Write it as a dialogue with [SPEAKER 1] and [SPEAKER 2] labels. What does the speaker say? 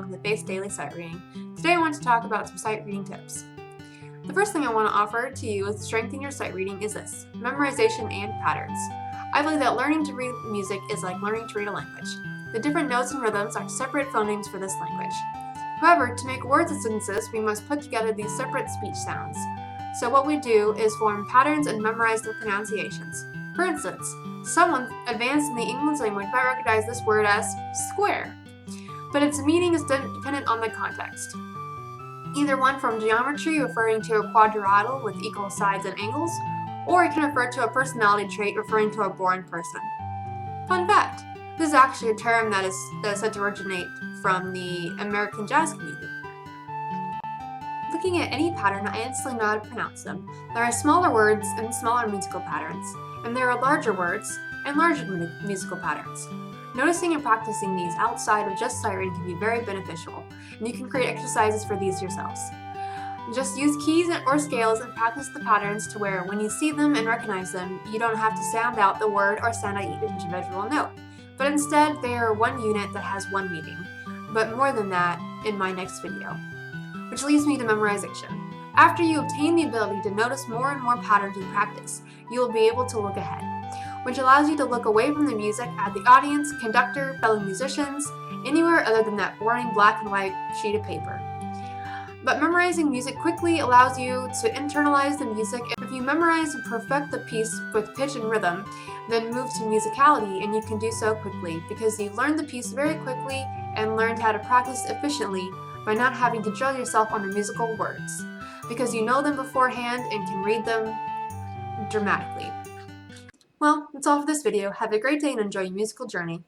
[SPEAKER 1] along with base daily sight reading. Today I want to talk about some sight reading tips. The first thing I want to offer to you to strengthen your sight reading is this: memorization and patterns. I believe that learning to read music is like learning to read a language. The different notes and rhythms are separate phonemes for this language. However, to make words and sentences, we must put together these separate speech sounds. So what we do is form patterns and memorize their pronunciations. For instance, someone advanced in the English language might recognize this word as square, but its meaning is dependent on the context. Either one from geometry, referring to a quadrilateral with equal sides and angles, or it can refer to a personality trait referring to a boring person. Fun fact, this is actually a term that is said to originate from the American jazz community. Looking at any pattern, I instantly know how to pronounce them. There are smaller words and smaller musical patterns, and there are larger words and larger musical patterns. Noticing and practicing these outside of just sight reading can be very beneficial, and you can create exercises for these yourselves. Just use keys or scales and practice the patterns to where when you see them and recognize them, you don't have to sound out the word or sound out each individual note, but instead they are one unit that has one meaning. But more than that in my next video. Which leads me to memorization. After you obtain the ability to notice more and more patterns in practice, you will be able to look ahead, which allows you to look away from the music at the audience, conductor, fellow musicians, anywhere other than that boring black and white sheet of paper. But memorizing music quickly allows you to internalize the music. If you memorize and perfect the piece with pitch and rhythm, then move to musicality, and you can do so quickly because you learned the piece very quickly and learned how to practice efficiently by not having to drill yourself on the musical words, because you know them beforehand and can read them dramatically. Well, that's all for this video. Have a great day and enjoy your musical journey.